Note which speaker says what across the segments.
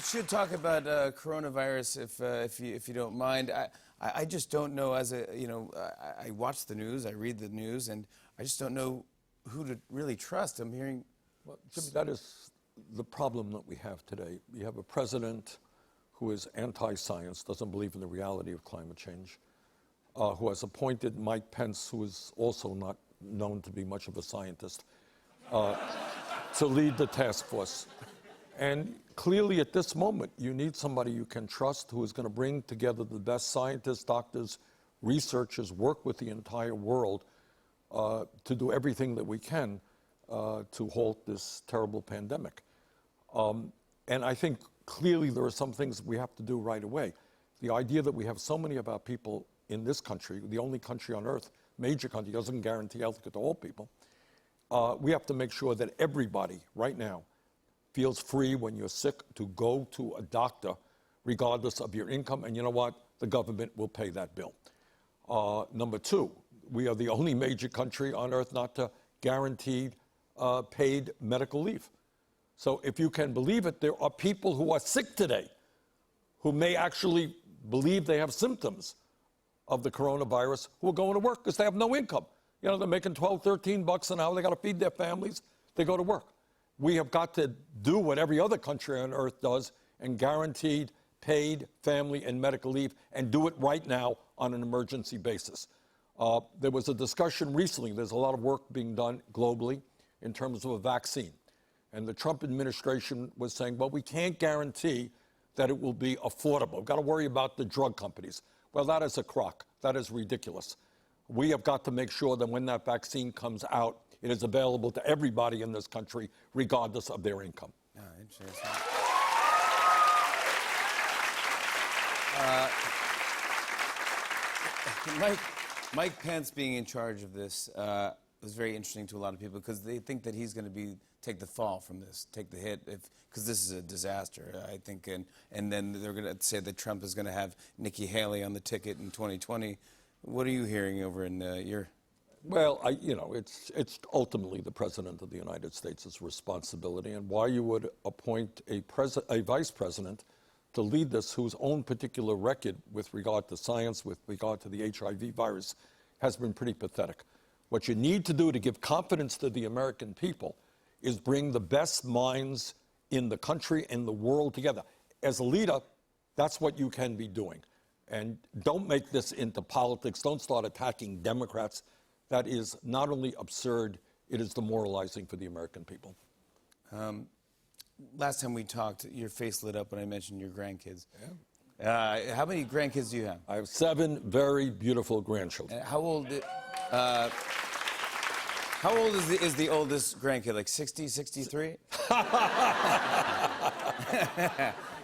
Speaker 1: should talk about coronavirus if you don't mind. I just don't know. I watch the news, I read the news, and I just don't know who to really trust. I'm hearing.
Speaker 2: Well, Jimmy, that is the problem that we have today. We have a president who is anti-science, doesn't believe in the reality of climate change, who has appointed Mike Pence, who is also not known to be much of a scientist, to lead the task force. And clearly at this moment, you need somebody you can trust who is going to bring together the best scientists, doctors, researchers, work with the entire world to do everything that we can to halt this terrible pandemic. And I think clearly there are some things we have to do right away. The idea that we have so many of our people in this country, the only country on earth, major country, doesn't guarantee health care to all people. We have to make sure that everybody right now feels free when you're sick to go to a doctor, regardless of your income. And you know what? The government will pay that bill. Number two, we are the only major country on earth not to guarantee paid medical leave. So if you can believe it, there are people who are sick today who may actually believe they have symptoms of the coronavirus who are going to work because they have no income. You know, they're making $12, $13 an hour. They got to feed their families. They go to work. We have got to do what every other country on earth does and guaranteed paid family and medical leave and do it right now on an emergency basis. There was a discussion recently. There's a lot of work being done globally in terms of a vaccine. And the Trump administration was saying, well, we can't guarantee that it will be affordable. We've got to worry about the drug companies. Well, that is a crock. That is ridiculous. We have got to make sure that when that vaccine comes out, it is available to everybody in this country, regardless of their income.
Speaker 1: Oh, interesting. Mike Pence being in charge of this was very interesting to a lot of people because they think that he's going to take the fall from this, take the hit, because this is a disaster, I think. And then they're going to say that Trump is going to have Nikki Haley on the ticket in 2020. What are you hearing over in your...
Speaker 2: Well, it's ultimately the President of the United States' responsibility, and why you would appoint a vice president to lead this whose own particular record with regard to science, with regard to the HIV virus, has been pretty pathetic. What you need to do to give confidence to the American people is bring the best minds in the country and the world together. As a leader, that's what you can be doing. And don't make this into politics. Don't start attacking Democrats. That is not only absurd, it is demoralizing for the American people.
Speaker 1: Last time we talked, your face lit up when I mentioned your grandkids. Yeah. How many grandkids do you have?
Speaker 2: I have 7 very beautiful grandchildren.
Speaker 1: How old is the oldest grandkid? Like 60, 63?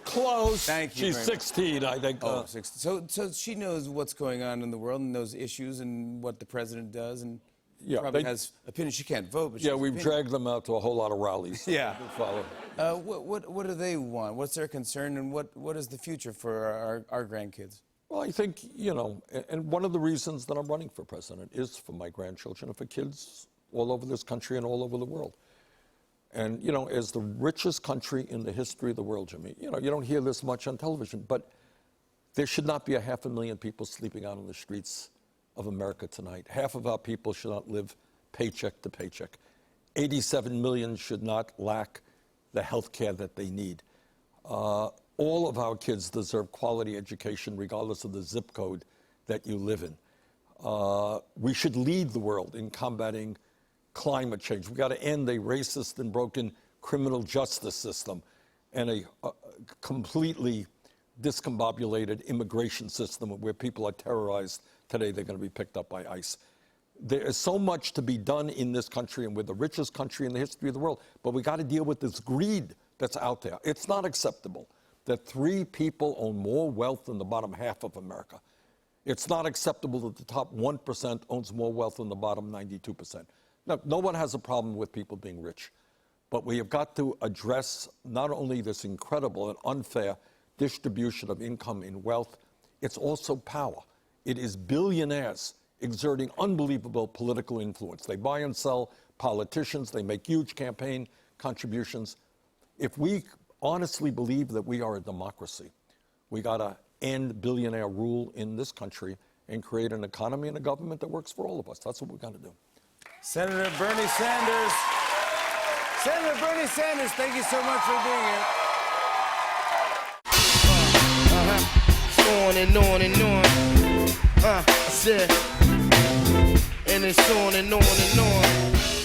Speaker 2: Close.
Speaker 1: Thank you.
Speaker 2: She's 16, I think.
Speaker 1: Oh, 16. So she knows what's going on in the world and knows issues and what the president does and probably has opinions. She can't vote, but she has
Speaker 2: we've dragged them out to a whole lot of rallies.
Speaker 1: Yeah.
Speaker 2: Follow.
Speaker 1: What do they want? What's their concern, and what is the future for our grandkids?
Speaker 2: Well, I think, and one of the reasons that I'm running for president is for my grandchildren and for kids all over this country and all over the world. And, as the richest country in the history of the world, Jimmy, you don't hear this much on television, but there should not be 500,000 people sleeping out on the streets of America tonight. Half of our people should not live paycheck to paycheck. 87 million should not lack the health care that they need. All of our kids deserve quality education, regardless of the zip code that you live in. We should lead the world in combating climate change. We've got to end a racist and broken criminal justice system and a completely discombobulated immigration system where people are terrorized today. They're going to be picked up by ICE. There is so much to be done in this country, and we're the richest country in the history of the world, but we got to deal with this greed that's out there. It's not acceptable that 3 people own more wealth than the bottom half of America. It's not acceptable that the top 1% owns more wealth than the bottom 92%. Now, no one has a problem with people being rich, but we have got to address not only this incredible and unfair distribution of income and wealth, it's also power. It is billionaires exerting unbelievable political influence. They buy and sell politicians. They make huge campaign contributions. If we honestly believe that we are a democracy. We got to end billionaire rule in this country and create an economy and a government that works for all of us. That's what we're going to do.
Speaker 1: Senator Bernie Sanders. Senator Bernie Sanders, thank you so much for being here.
Speaker 3: On and on and on. I said, and it's on and on and on.